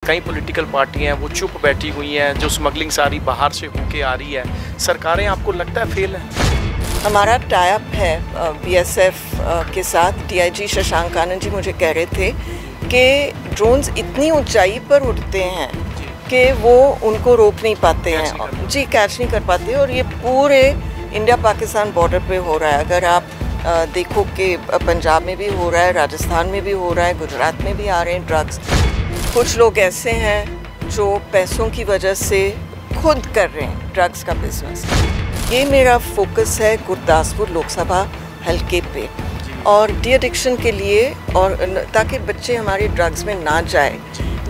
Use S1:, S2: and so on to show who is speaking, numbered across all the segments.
S1: कई पॉलिटिकल पार्टियां हैं वो चुप बैठी हुई हैं, जो स्मगलिंग सारी बाहर से होके आ रही है। सरकारें आपको लगता है फेल है?
S2: हमारा टाइप है बीएसएफ के साथ। डीआईजी शशांक आनंद जी मुझे कह रहे थे कि ड्रोन्स इतनी ऊंचाई पर उड़ते हैं कि वो उनको रोक नहीं पाते हैं जी, कैच नहीं कर पाते। और ये पूरे इंडिया पाकिस्तान बॉर्डर पे हो रहा है। अगर आप देखो कि पंजाब में भी हो रहा है, राजस्थान में भी हो रहा है, गुजरात में भी आ रहे हैं ड्रग्स। कुछ लोग ऐसे हैं जो पैसों की वजह से खुद कर रहे हैं ड्रग्स का बिजनेस। ये मेरा फोकस है गुरदासपुर लोकसभा हल्के पे, और डी एडिक्शन के लिए, और ताकि बच्चे हमारे ड्रग्स में ना जाए।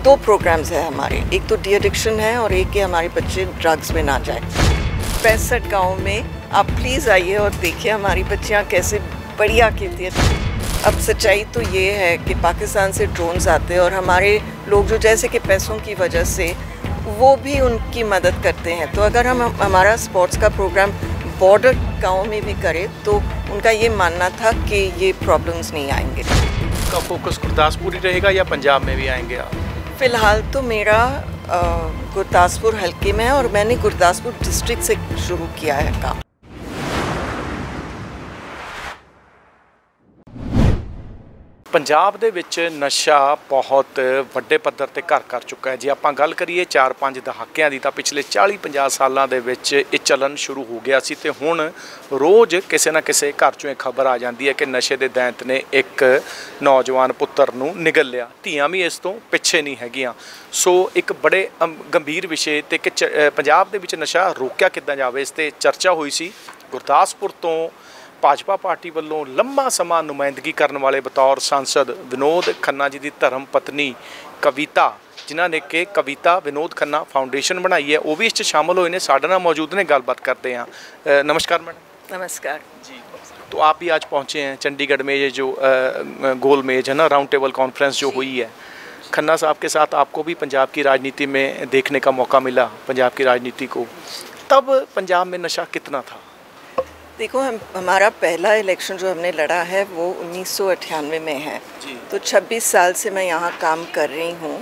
S2: 2 प्रोग्राम्स है हमारे, एक तो डी एडिक्शन है और एक के हमारे बच्चे ड्रग्स में ना जाए। 65 गाँव में आप प्लीज़ आइए और देखिए हमारी बच्चियाँ कैसे बढ़िया खेलती हैं। अब सच्चाई तो ये है कि पाकिस्तान से ड्रोन्स आते हैं और हमारे लोग जो जैसे कि पैसों की वजह से वो भी उनकी मदद करते हैं। तो अगर हम हमारा स्पोर्ट्स का प्रोग्राम बॉर्डर गाँव में भी करें तो उनका ये मानना था कि ये प्रॉब्लम्स नहीं आएंगे।
S1: का फोकस गुरदासपुर ही रहेगा या पंजाब में भी आएंगे आप?
S2: फ़िलहाल तो मेरा गुरदासपुर हल्के में है और मैंने गुरदासपुर डिस्ट्रिक्ट से शुरू किया है काम।
S1: ਪੰਜਾਬ ਦੇ ਵਿੱਚ ਨਸ਼ਾ ਬਹੁਤ ਵੱਡੇ ਪੱਧਰ ਤੇ ਘਰ ਕਰ ਚੁੱਕਾ ਹੈ। ਜੇ ਆਪਾਂ ਗੱਲ ਕਰੀਏ 4-5 ਦਹਾਕਿਆਂ ਦੀ, ਤਾਂ ਪਿਛਲੇ 40-50 ਸਾਲਾਂ ਦੇ ਵਿੱਚ ਇਹ ਚੱਲਣ ਸ਼ੁਰੂ ਹੋ ਗਿਆ ਸੀ ਤੇ ਹੁਣ ਰੋਜ਼ ਕਿਸੇ ਨਾ ਕਿਸੇ ਘਰ 'ਚੋਂ ਇਹ ਖਬਰ ਆ ਜਾਂਦੀ ਹੈ ਕਿ ਨਸ਼ੇ ਦੇ ਦੈਂਤ ਨੇ ਇੱਕ ਨੌਜਵਾਨ ਪੁੱਤਰ ਨੂੰ ਨਿਗਲ ਲਿਆ। ਧੀਆਂ ਵੀ ਇਸ ਤੋਂ ਪਿੱਛੇ ਨਹੀਂ ਹੈਗੀਆਂ। ਸੋ ਇੱਕ ਬੜੇ ਗੰਭੀਰ ਵਿਸ਼ੇ ਤੇ ਕਿ ਪੰਜਾਬ ਦੇ ਵਿੱਚ ਨਸ਼ਾ ਰੋਕਿਆ ਕਿੱਦਾਂ ਜਾਵੇ, ਇਸ ਤੇ ਚਰਚਾ ਹੋਈ ਸੀ। ਗੁਰਦਾਸਪੁਰ ਤੋਂ भाजपा पार्टी वालों लंबा समा नुमाइंदगी करने वाले बतौर सांसद विनोद खन्ना जी की धर्म पत्नी कविता, जिन्होंने कि कविता विनोद खन्ना फाउंडेशन बनाई है, वो भी इस शामिल हुए हैं। साढ़े नाल मौजूद ने, गलबात करते हैं। नमस्कार मैडम।
S2: नमस्कार
S1: जी। तो आप भी आज पहुँचे हैं चंडीगढ़ में, ये जो गोल मेज है ना, राउंड टेबल कॉन्फ्रेंस जो हुई है, खन्ना साहब के साथ आपको भी पंजाब की राजनीति में देखने का मौका मिला, पंजाब की राजनीति को। तब पंजाब में नशा कितना था?
S2: देखो, हमारा पहला इलेक्शन जो हमने लड़ा है वो 1998 में है जी। तो 26 साल से मैं यहाँ काम कर रही हूँ,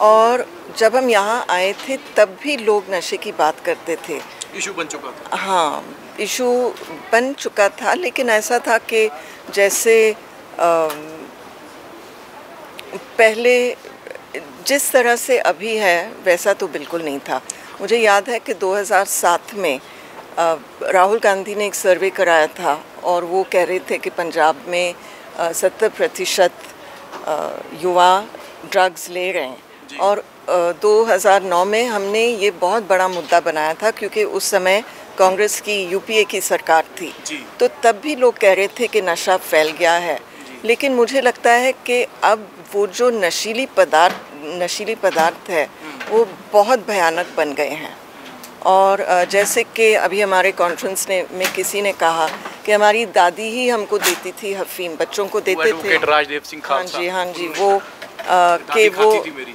S2: और जब हम यहाँ आए थे तब भी लोग नशे की बात करते थे।
S1: इशू बन चुका था।
S2: हाँ, इशू बन चुका था, लेकिन ऐसा था कि जैसे पहले जिस तरह से अभी है वैसा तो बिल्कुल नहीं था। मुझे याद है कि 2007 में राहुल गांधी ने एक सर्वे कराया था और वो कह रहे थे कि पंजाब में 70% युवा ड्रग्स ले रहे हैं। और 2009 में हमने ये बहुत बड़ा मुद्दा बनाया था, क्योंकि उस समय कांग्रेस की यूपीए की सरकार थी। तो तब भी लोग कह रहे थे कि नशा फैल गया है। लेकिन मुझे लगता है कि अब वो जो नशीली पदार्थ है वो बहुत भयानक बन गए हैं। और जैसे कि अभी हमारे कॉन्फ्रेंस में किसी ने कहा कि हमारी दादी ही हमको देती थी अफीम, बच्चों को देते थे।
S1: राजदेव सिंह खालसा।
S2: हाँ जी, वो कि वो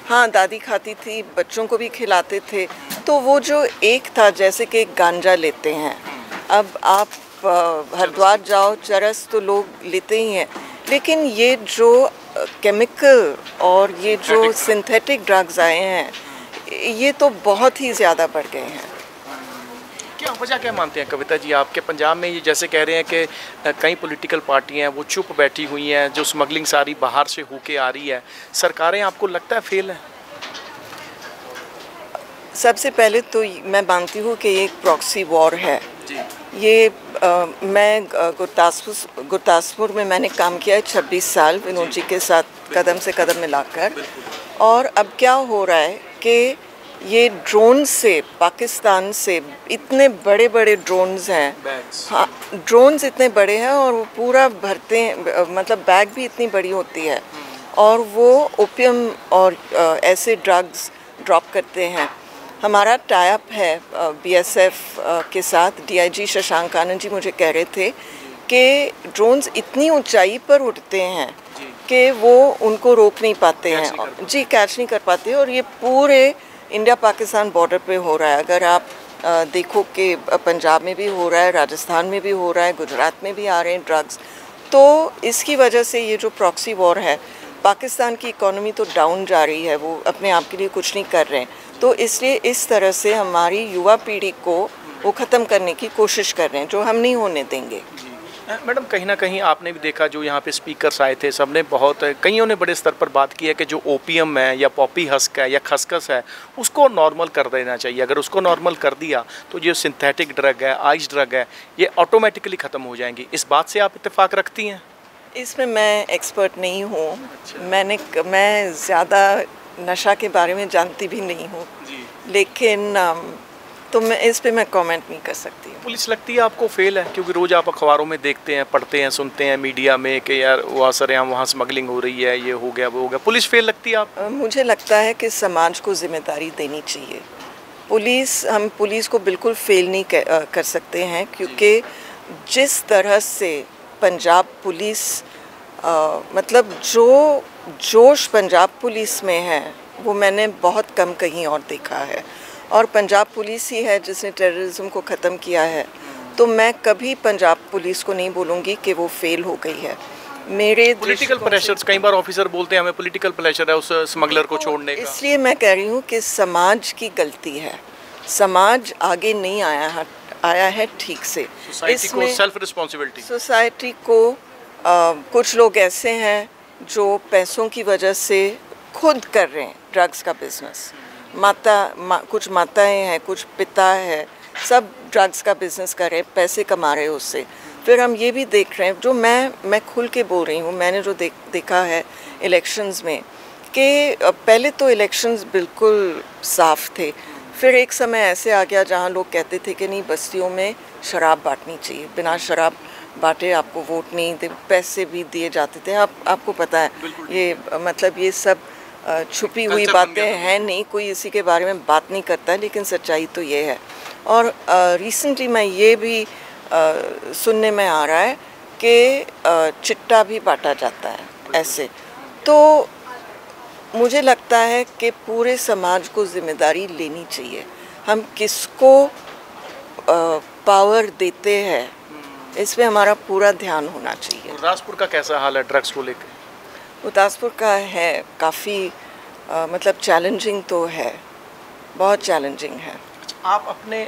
S2: हाँ, दादी खाती थी, बच्चों को भी खिलाते थे। तो वो जो एक था, जैसे कि गांजा लेते हैं, अब आप हरिद्वार जाओ, चरस तो लोग लेते ही हैं, लेकिन ये जो केमिकल और ये जो सिंथेटिक ड्रग्स आए हैं, ये तो बहुत ही ज़्यादा बढ़ गए हैं।
S1: क्या वजह क्या मानते हैं कविता जी आपके पंजाब में? ये जैसे कह रहे हैं कि कई पॉलिटिकल पार्टियां हैं वो चुप बैठी हुई हैं, जो स्मगलिंग सारी बाहर से होके आ रही है। सरकारें आपको लगता है फेल है?
S2: सबसे पहले तो मैं मानती हूँ कि ये एक प्रॉक्सी वॉर है जी। ये मैं गुरदासपुर में मैंने काम किया है 26 साल विनोद जी के साथ, कदम से कदम मिलाकर। और अब क्या हो रहा है कि ये ड्रोन से, पाकिस्तान से इतने बड़े बड़े ड्रोन्स हैं, हाँ, ड्रोन्स इतने बड़े हैं और वो पूरा भरते हैं, मतलब बैग भी इतनी बड़ी होती है, और वो ओपियम और ऐसे ड्रग्स ड्रॉप करते हैं। हमारा टाइप है बीएसएफ के साथ। डीआईजी शशांक आनंद जी मुझे कह रहे थे कि ड्रोन्स इतनी ऊंचाई पर उड़ते हैं कि वो उनको रोक नहीं पाते हैं जी, कैच नहीं कर पाते। और ये पूरे इंडिया पाकिस्तान बॉर्डर पे हो रहा है। अगर आप देखो कि पंजाब में भी हो रहा है, राजस्थान में भी हो रहा है, गुजरात में भी आ रहे हैं ड्रग्स। तो इसकी वजह से ये जो प्रॉक्सी वॉर है पाकिस्तान की इकोनॉमी तो डाउन जा रही है, वो अपने आप के लिए कुछ नहीं कर रहे हैं, तो इसलिए इस तरह से हमारी युवा पीढ़ी को वो ख़त्म करने की कोशिश कर रहे हैं, जो हम नहीं होने देंगे।
S1: मैडम, कहीं ना कहीं आपने भी देखा, जो यहाँ पे स्पीकर्स आए थे सबने बहुत, कईयों ने बड़े स्तर पर बात की है कि जो ओपीएम है या पॉपी हस्क है या खसखस है, उसको नॉर्मल कर देना चाहिए। अगर उसको नॉर्मल कर दिया तो जो सिंथेटिक ड्रग है, आइस ड्रग है, ये ऑटोमेटिकली ख़त्म हो जाएंगी। इस बात से आप इत्तेफाक रखती हैं?
S2: इसमें मैं एक्सपर्ट नहीं हूँ। अच्छा। मैं ज़्यादा नशा के बारे में जानती भी नहीं हूँ, लेकिन तो मैं इस पे मैं कमेंट नहीं कर सकती।
S1: पुलिस लगती है आपको फेल है? क्योंकि रोज़ आप अखबारों में देखते हैं, पढ़ते हैं, सुनते हैं मीडिया में कि यार वहाँ सरेआम वहाँ स्मगलिंग हो रही है, ये हो गया, वो हो गया। पुलिस फेल लगती है आप?
S2: मुझे लगता है कि समाज को जिम्मेदारी देनी चाहिए। हम पुलिस को बिल्कुल फेल नहीं कर सकते हैं, क्योंकि जिस तरह से पंजाब पुलिस मतलब जो जोश पंजाब पुलिस में है वो मैंने बहुत कम कहीं और देखा है, और पंजाब पुलिस ही है जिसने टेररिज्म को ख़त्म किया है। तो मैं कभी पंजाब पुलिस को नहीं बोलूँगी कि वो फेल हो गई है। मेरे
S1: पॉलिटिकल प्रेशर्स, कई बार ऑफिसर बोलते हैं हमें पॉलिटिकल प्रेशर है उस स्मगलर को छोड़ने का।
S2: इसलिए मैं कह रही हूँ कि समाज की गलती है, समाज आगे नहीं आया है ठीक से।
S1: इसमें सेल्फ रिस्पॉन्सिबिलिटी, सोसाइटी
S2: को कुछ लोग ऐसे हैं जो पैसों की वजह से खुद कर रहे हैं ड्रग्स का बिजनेस। कुछ माताएं हैं, कुछ पिता है, सब ड्रग्स का बिजनेस कर रहे हैं, पैसे कमा रहे हैं उससे। फिर हम ये भी देख रहे हैं, जो मैं खुल के बोल रही हूँ, मैंने जो देखा है इलेक्शंस में, कि पहले तो इलेक्शंस बिल्कुल साफ थे, फिर एक समय ऐसे आ गया जहाँ लोग कहते थे कि नहीं, बस्तियों में शराब बांटनी चाहिए, बिना शराब बांटे आपको वोट नहीं दे, पैसे भी दिए जाते थे। आपको पता है, ये मतलब ये सब छुपी हुई बातें हैं नहीं, कोई इसी के बारे में बात नहीं करता है, लेकिन सच्चाई तो ये है। और रिसेंटली मैं ये भी सुनने में आ रहा है कि चिट्टा भी बांटा जाता है ऐसे। तो मुझे लगता है कि पूरे समाज को जिम्मेदारी लेनी चाहिए। हम किसको पावर देते हैं, इस पे हमारा पूरा ध्यान होना चाहिए।
S1: गुरदासपुर का कैसा हाल है ड्रग्स को लेकर?
S2: गुरदासपुर का है काफ़ी मतलब चैलेंजिंग तो है, बहुत चैलेंजिंग है।
S1: आप अपने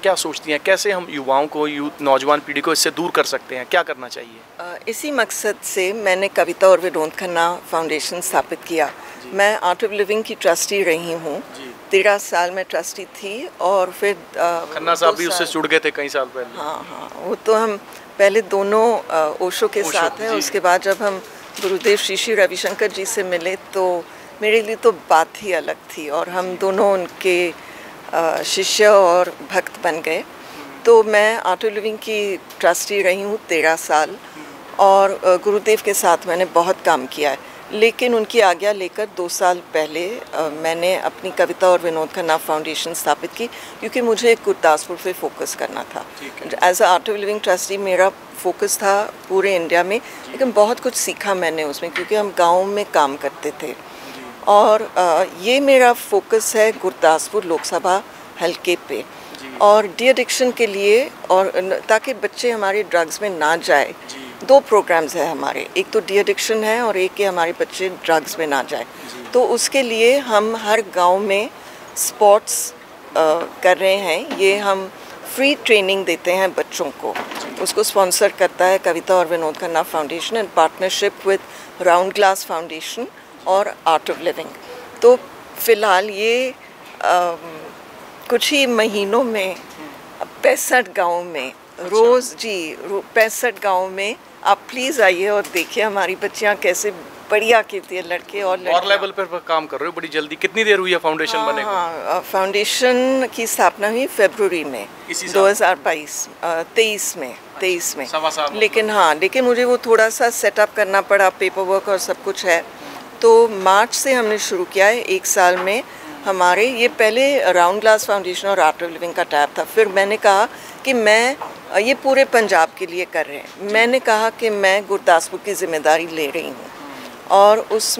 S1: क्या सोचती हैं, कैसे हम युवाओं को, नौजवान पीढ़ी को इससे दूर कर सकते हैं, क्या करना चाहिए?
S2: इसी मकसद से मैंने कविता और विनोद खन्ना फाउंडेशन स्थापित किया। मैं आर्ट ऑफ लिविंग की ट्रस्टी रही हूँ, 13 साल में ट्रस्टी थी, और फिर
S1: खन्ना साहब भी उससे जुड़ गए थे कई साल पहले।
S2: हाँ, वो तो हम पहले दोनों ओशो के साथ हैं, उसके बाद जब हम गुरुदेव श्री रविशंकर जी से मिले तो मेरे लिए तो बात ही अलग थी, और हम दोनों उनके शिष्य और भक्त बन गए। तो मैं आर्ट ऑफ लिविंग की ट्रस्टी रही हूँ 13 साल, और गुरुदेव के साथ मैंने बहुत काम किया है। लेकिन उनकी आज्ञा लेकर 2 साल पहले मैंने अपनी कविता और विनोद खन्ना फाउंडेशन स्थापित की, क्योंकि मुझे गुरदासपुर पे फोकस करना था। As a art of living trustee मेरा फोकस था पूरे इंडिया में, लेकिन बहुत कुछ सीखा मैंने उसमें, क्योंकि हम गाँव में काम करते थे। और ये मेरा फोकस है गुरदासपुर लोकसभा हलके पे, और डी एडिक्शन के लिए, और ताकि बच्चे हमारे ड्रग्स में ना जाए। 2 प्रोग्राम्स है हमारे, एक तो डी एडिक्शन है और एक कि हमारे बच्चे ड्रग्स में ना जाए। तो उसके लिए हम हर गांव में स्पोर्ट्स कर रहे हैं। ये हम फ्री ट्रेनिंग देते हैं बच्चों को, उसको स्पॉन्सर करता है कविता और Vinod Khanna foundation in partnership with round glass foundation और आर्ट ऑफ लिविंग। तो फिलहाल ये कुछ ही महीनों में 65 गाँव में रोज़ 65 गाँव में आप प्लीज़ आइए और देखिए हमारी बच्चियाँ कैसे बढ़िया करती है, लड़के और लड़कियाँ।
S1: और लेवल पर काम कर रहे हो बड़ी जल्दी। कितनी देर हुई है फाउंडेशन बने?
S2: हाँ, फाउंडेशन की स्थापना हुई फरवरी में 2023 में। लेकिन मुझे वो थोड़ा सा सेटअप करना पड़ा, पेपर वर्क और सब कुछ है। तो मार्च से हमने शुरू किया है। 1 साल में हमारे, ये पहले राउंड ग्लास फाउंडेशन और आर्ट ऑफ लिविंग का टैब था। फिर मैंने कहा कि मैं ये पूरे पंजाब के लिए कर रहे हैं। मैंने कहा कि मैं गुरदासपुर की जिम्मेदारी ले रही हूँ, और उस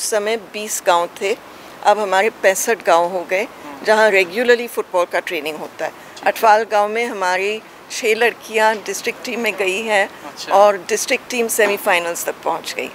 S2: समय 20 गांव थे, अब हमारे 65 गांव हो गए जहाँ रेगुलरली फुटबॉल का ट्रेनिंग होता है। अठवाल गांव में हमारी 6 लड़कियाँ डिस्ट्रिक्ट टीम में गई हैं। और डिस्ट्रिक्ट टीम सेमीफाइनल्स तक पहुँच गई।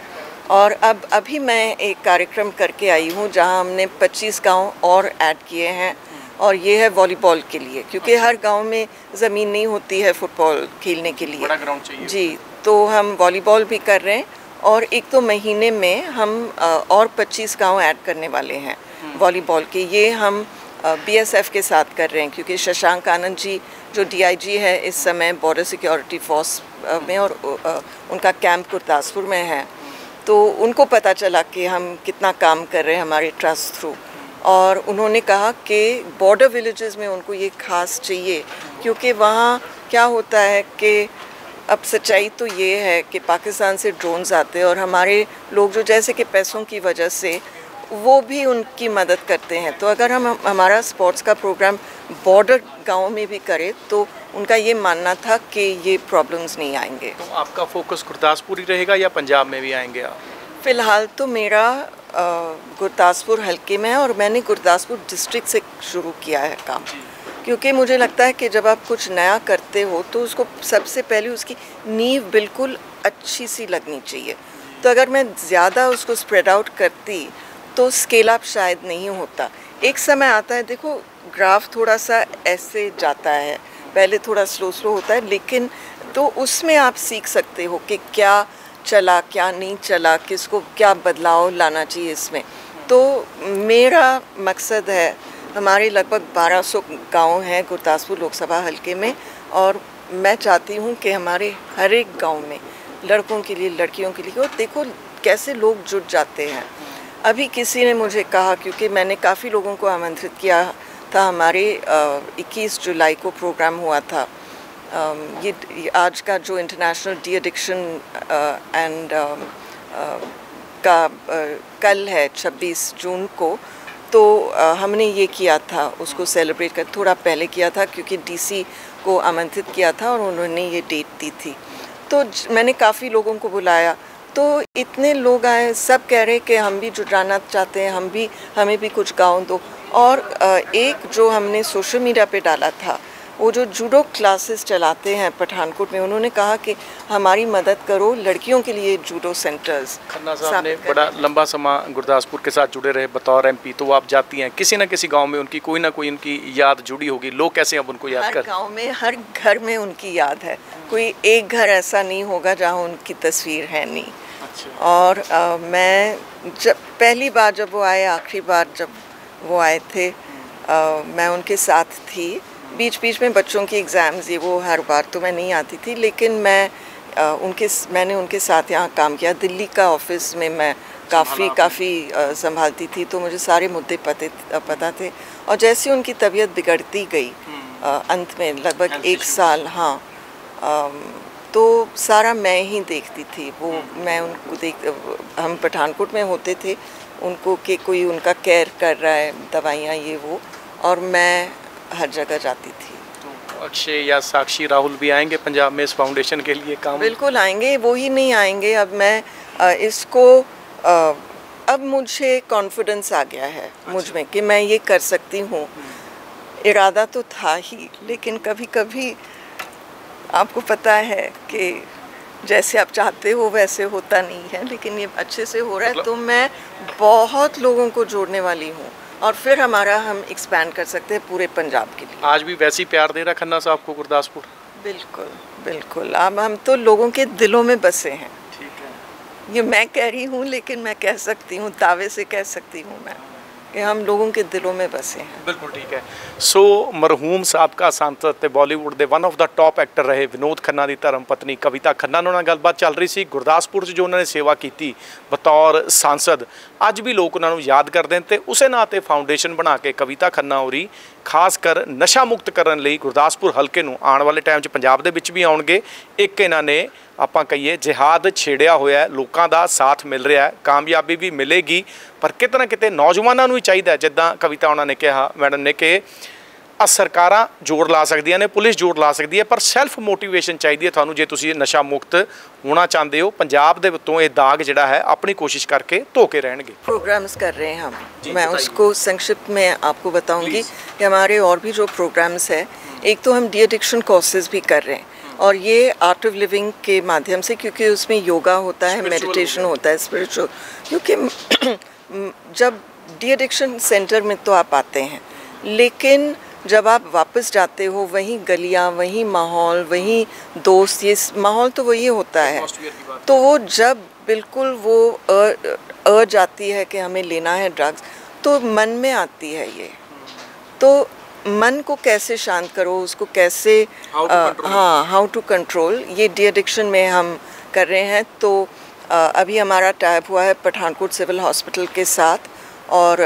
S2: और अब अभी मैं एक कार्यक्रम करके आई हूँ जहाँ हमने 25 गांव और ऐड किए हैं, और ये है वॉलीबॉल के लिए, क्योंकि हर गांव में ज़मीन नहीं होती है फुटबॉल खेलने के लिए,
S1: बड़ा ग्राउंड चाहिए
S2: जी। तो हम वॉलीबॉल भी कर रहे हैं, और 1-2 महीने में हम और 25 गांव ऐड करने वाले हैं वॉलीबॉल के। ये हम BSF के साथ कर रहे हैं, क्योंकि शशांक आनंद जी जो DIG है इस समय बॉर्डर सिक्योरिटी फोर्स में, और उनका कैंप गुरदासपुर में है, तो उनको पता चला कि हम कितना काम कर रहे हैं हमारे ट्रस्ट थ्रू, और उन्होंने कहा कि बॉर्डर विलेजेस में उनको ये खास चाहिए, क्योंकि वहाँ क्या होता है कि अब सच्चाई तो ये है कि पाकिस्तान से ड्रोन्स आते हैं, और हमारे लोग जो जैसे कि पैसों की वजह से वो भी उनकी मदद करते हैं। तो अगर हम हमारा स्पोर्ट्स का प्रोग्राम बॉर्डर गाँव में भी करें तो उनका ये मानना था कि ये प्रॉब्लम्स नहीं आएंगे।
S1: तो आपका फोकस गुरदासपुर ही रहेगा या पंजाब में भी आएंगे आप?
S2: फ़िलहाल तो मेरा गुरदासपुर हल्के में है, और मैंने गुरदासपुर डिस्ट्रिक्ट से शुरू किया है काम, क्योंकि मुझे लगता है कि जब आप कुछ नया करते हो तो उसको सबसे पहले उसकी नींव बिल्कुल अच्छी सी लगनी चाहिए। तो अगर मैं ज़्यादा उसको स्प्रेड आउट करती तो स्केल अप शायद नहीं होता। एक समय आता है, देखो ग्राफ थोड़ा सा ऐसे जाता है, पहले थोड़ा स्लो होता है, लेकिन तो उसमें आप सीख सकते हो कि क्या चला क्या नहीं चला, किसको क्या बदलाव लाना चाहिए इसमें। तो मेरा मकसद है, हमारे लगभग 1200 गांव हैं गुरदासपुर लोकसभा हलके में, और मैं चाहती हूं कि हमारे हर एक गांव में लड़कों के लिए लड़कियों के लिए, और देखो कैसे लोग जुट जाते हैं। अभी किसी ने मुझे कहा, क्योंकि मैंने काफ़ी लोगों को आमंत्रित किया था, हमारे 21 जुलाई को प्रोग्राम हुआ था, ये आज का जो इंटरनेशनल डी एडिक्शन एंड का कल है 26 जून को, तो हमने ये किया था, उसको सेलिब्रेट कर थोड़ा पहले किया था, क्योंकि DC को आमंत्रित किया था और उन्होंने ये डेट दी थी। तो मैंने काफ़ी लोगों को बुलाया, तो इतने लोग आए, सब कह रहे कि हम भी जुटाना चाहते हैं, हमें भी कुछ गाँव दो। और एक जो हमने सोशल मीडिया पे डाला था, वो जो जूडो क्लासेस चलाते हैं पठानकोट में, उन्होंने कहा कि हमारी मदद करो, लड़कियों के लिए जूडो सेंटर्स।
S1: खन्ना साहब ने बड़ा लंबा समय गुरदासपुर के साथ जुड़े रहे बतौर MP, तो आप जाती हैं किसी न किसी गांव में, उनकी कोई ना कोई उनकी याद जुड़ी होगी, लोग कैसे अब उनको याद कर?
S2: हर गाँव में, हर घर में उनकी याद है, कोई एक घर ऐसा नहीं होगा जहाँ उनकी तस्वीर है नहीं। अच्छा। और मैं जब पहली बार जब वो आए, आखिरी बार जब वो आए थे, मैं उनके साथ थी। बीच बीच में बच्चों की एग्ज़ाम्स, ये वो हर बार तो मैं नहीं आती थी, लेकिन मैंने उनके साथ यहाँ काम किया। दिल्ली का ऑफिस में मैं काफ़ी संभालती थी, तो मुझे सारे मुद्दे पता थे। और जैसे उनकी तबीयत बिगड़ती गई अंत में लगभग 1 साल, हाँ, तो सारा मैं ही देखती थी वो। मैं उनको हम पठानकोट में होते थे, उनको कि कोई उनका केयर कर रहा है, दवाइयाँ ये वो, और मैं हर जगह जाती थी।
S1: तो अक्षय या साक्षी राहुल भी आएंगे पंजाब में इस फाउंडेशन के लिए काम?
S2: बिल्कुल आएंगे, वो ही नहीं आएंगे। अब मैं इसको अब मुझे कॉन्फिडेंस आ गया है मुझ में कि मैं ये कर सकती हूँ। इरादा तो था ही, लेकिन कभी कभी आपको पता है कि जैसे आप चाहते हो वैसे होता नहीं है, लेकिन ये अच्छे से हो रहा है। तो मैं बहुत लोगों को जोड़ने वाली हूँ, और फिर हमारा हम एक्सपैंड कर सकते हैं पूरे पंजाब के लिए।
S1: आज भी वैसे ही प्यार दे रहा खन्ना साहब को गुरदासपुर?
S2: बिल्कुल बिल्कुल, अब हम तो लोगों के दिलों में बसे हैं।
S1: ठीक है,
S2: ये मैं कह रही हूँ, लेकिन मैं कह सकती हूँ, दावे से कह सकती हूँ मैं कि हम लोगों के दिलों में बसे हैं।
S1: बिल्कुल ठीक है। सो मरहूम साबका सांसद ਤੇ ਬਾਲੀਵੁੱਡ ਦੇ one of the top actor ਰਹੇ ਵਿਨੋਦ ਖੰਨਾ ਦੀ ਧਰਮ ਪਤਨੀ ਕਵਿਤਾ ਖੰਨਾ ਨਾਲ ਗੱਲਬਾਤ ਚੱਲ ਰਹੀ ਸੀ। ਗੁਰਦਾਸਪੁਰ 'ਚ ਜੋ ਉਹਨਾਂ ਨੇ ਸੇਵਾ ਕੀਤੀ ਬਤੌਰ सांसद, ਅੱਜ ਵੀ ਲੋਕ ਉਹਨਾਂ ਨੂੰ ਯਾਦ ਕਰਦੇ ਨੇ, ਤੇ ਉਸੇ ਨਾਂ 'ਤੇ ਫਾਊਂਡੇਸ਼ਨ ਬਣਾ ਕੇ ਕਵਿਤਾ ਖੰਨਾ ਹੋਰੀ ਖਾਸ ਕਰ ਨਸ਼ਾ ਮੁਕਤ ਕਰਨ ਲਈ ਗੁਰਦਾਸਪੁਰ ਹਲਕੇ ਨੂੰ ਆਉਣ ਵਾਲੇ ਟਾਈਮ 'ਚ ਪੰਜਾਬ ਦੇ ਵਿੱਚ ਵੀ ਆਉਣਗੇ। ਇੱਕ ਇਹਨਾਂ ਨੇ ਆਪਾਂ ਕਹੀਏ ਜਿਹਾਦ ਛੇੜਿਆ ਹੋਇਆ, ਲੋਕਾਂ ਦਾ ਸਾਥ ਮਿਲ ਰਿਹਾ, ਕਾਮਯਾਬੀ ਵੀ ਮਿਲੇਗੀ, ਪਰ ਕਿਤੇ ਨਾ ਕਿਤੇ ਨੌਜਵਾਨਾਂ ਨੂੰ ਵੀ ਚਾਹੀਦਾ, ਜਿੱਦਾਂ ਕਵਿਤਾ ਉਹਨਾਂ ਨੇ ਕਿਹਾ ਮੈਡਮ ਨੇ, ਕਿ ਸਰਕਾਰਾਂ ਜ਼ੋਰ ਲਾ ਸਕਦੀਆਂ ਨੇ, ਪੁਲਿਸ ਜ਼ੋਰ ਲਾ ਸਕਦੀ ਹੈ, ਪਰ ਸੈਲਫ ਮੋਟੀਵੇਸ਼ਨ ਚਾਹੀਦੀ ਹੈ ਤੁਹਾਨੂੰ। ਜੇ ਤੁਸੀਂ ਨਸ਼ਾ ਮੁਕਤ होना चाहते हो, पंजाब ਦੇ ਵਿੱਚੋਂ ਇਹ दाग ਜਿਹੜਾ है अपनी कोशिश करके धो के रहेंगे।
S2: प्रोग्राम्स कर रहे हैं हम, मैं उसको संक्षिप्त में आपको बताऊंगी कि हमारे और भी जो प्रोग्राम्स है, एक तो हम डी एडिक्शन कोर्सेज भी कर रहे हैं। और ये आर्ट ऑफ लिविंग के माध्यम से, क्योंकि उसमें योगा होता है, मेडिटेशन होता है, स्पिरिचुअल, क्योंकि जब डी एडिक्शन सेंटर में तो आप आते हैं, लेकिन जब आप वापस जाते हो वहीं गलियां, वहीं माहौल, वहीं दोस्त, ये माहौल तो वही होता है। तो वो जब बिल्कुल वो अर्ज आती है कि हमें लेना है ड्रग्स, तो मन में आती है ये। तो मन को कैसे शांत करो, उसको कैसे हाउ टू कंट्रोल, ये डी एडिक्शन में हम कर रहे हैं। तो अभी हमारा टाइप हुआ है पठानकोट सिविल हॉस्पिटल के साथ और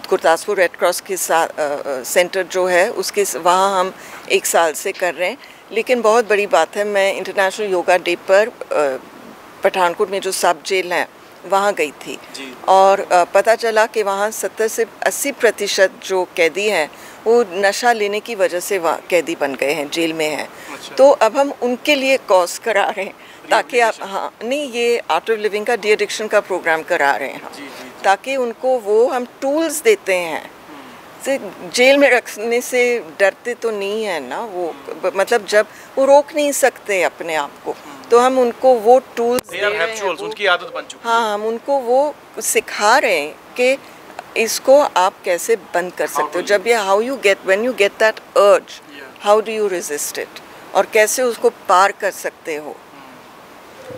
S2: गुरदासपुर रेड क्रॉस के साथ सेंटर जो है उसके वहाँ हम 1 साल से कर रहे हैं। लेकिन बहुत बड़ी बात है, मैं इंटरनेशनल योगा डे पर पठानकोट में जो सब जेल है वहाँ गई थी और पता चला कि वहाँ 70 से 80% जो कैदी हैं वो नशा लेने की वजह से वहाँ कैदी बन गए हैं, जेल में हैं। तो अब हम उनके लिए कॉज करा रहे हैं ताकि आप, हाँ नहीं, ये आर्ट ऑफ लिविंग का डी एडिक्शन का प्रोग्राम करा रहे हैं हम, ताकि उनको वो हम टूल्स देते हैं। से जेल में रखने से डरते तो नहीं है ना वो, मतलब जब वो रोक नहीं सकते अपने आप को, तो हम उनको वो टूल्स दे रहे हैं,
S1: उनकी आदत बन चुकी है।
S2: हाँ, हम उनको वो सिखा रहे हैं कि इसको आप कैसे बंद कर सकते हो। जब ये व्हेन यू गेट दैट अर्ज, how do you resist it, और कैसे उसको पार कर सकते हो।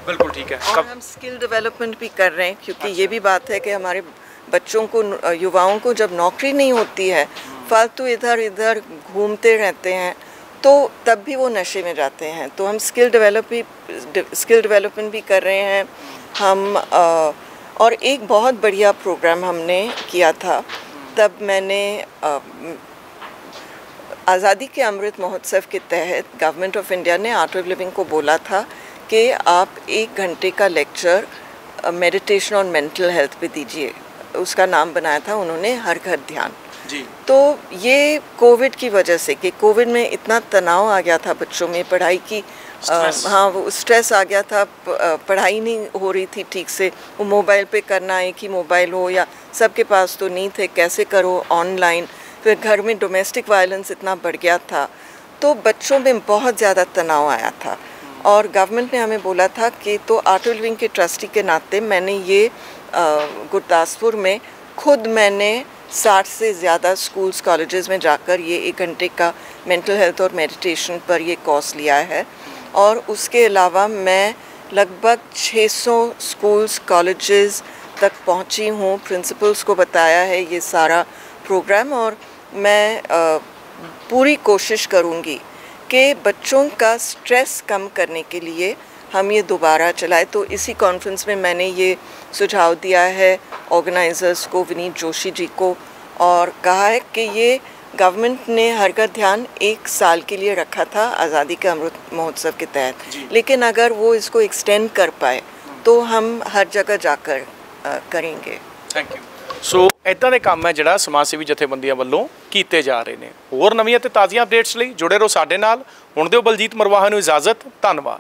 S1: बिल्कुल ठीक है।
S2: और हम स्किल डेवलपमेंट भी कर रहे हैं, क्योंकि ये भी बात है कि हमारे बच्चों को, युवाओं को जब नौकरी नहीं होती है, फालतू इधर इधर घूमते रहते हैं, तो तब भी वो नशे में जाते हैं। तो हम स्किल डेवलपमेंट भी कर रहे हैं हम। और एक बहुत बढ़िया प्रोग्राम हमने किया था, तब मैंने आज़ादी के अमृत महोत्सव के तहत गवर्नमेंट ऑफ इंडिया ने आर्ट ऑफ लिविंग को बोला था कि आप 1 घंटे का लेक्चर मेडिटेशन और मेंटल हेल्थ पे दीजिए। उसका नाम बनाया था उन्होंने हर घर ध्यान
S1: जी।
S2: तो ये कोविड की वजह से, कि कोविड में इतना तनाव आ गया था बच्चों में, पढ़ाई की हाँ वो स्ट्रेस आ गया था, पढ़ाई नहीं हो रही थी ठीक से, वो मोबाइल पे करना, एक ही मोबाइल हो या सबके पास तो नहीं थे, कैसे करो ऑनलाइन, फिर घर में डोमेस्टिक वायलेंस इतना बढ़ गया था, तो बच्चों में बहुत ज़्यादा तनाव आया था। और गवर्नमेंट ने हमें बोला था कि तो आर्ट ऑफ लिविंग के ट्रस्टी के नाते मैंने ये गुरदासपुर में खुद मैंने 60 से ज़्यादा स्कूल्स कॉलेजेस में जाकर ये 1 घंटे का मेंटल हेल्थ और मेडिटेशन पर ये कोर्स लिया है। और उसके अलावा मैं लगभग 600 स्कूल्स कॉलेजेस तक पहुंची हूँ, प्रिंसिपल्स को बताया है ये सारा प्रोग्राम, और मैं पूरी कोशिश करूँगी कि बच्चों का स्ट्रेस कम करने के लिए हम ये दोबारा चलाए। तो इसी कॉन्फ्रेंस में मैंने ये सुझाव दिया है ऑर्गेनाइजर्स को, विनीत जोशी जी को, और कहा है कि ये गवर्नमेंट ने हर घर ध्यान 1 साल के लिए रखा था आज़ादी के अमृत महोत्सव के तहत, लेकिन अगर वो इसको एक्सटेंड कर पाए तो हम हर जगह जाकर करेंगे।
S1: Thank you. सो इदां दे काम है जिहड़ा समाज सेवी जथेबंदियां ਵੱਲੋਂ ਕੀਤੇ ਜਾ ਰਹੇ ਨੇ। ਹੋਰ ਨਵੀਆਂ ਤੇ ਤਾਜ਼ੀਆਂ ਅਪਡੇਟਸ ਲਈ ਜੁੜੇ ਰਹੋ ਸਾਡੇ ਨਾਲ। ਹੁਣ ਦਿਓ ਬਲਜੀਤ ਮਰਵਾਹਾ ਨੂੰ ਇਜਾਜ਼ਤ। ਧੰਨਵਾਦ।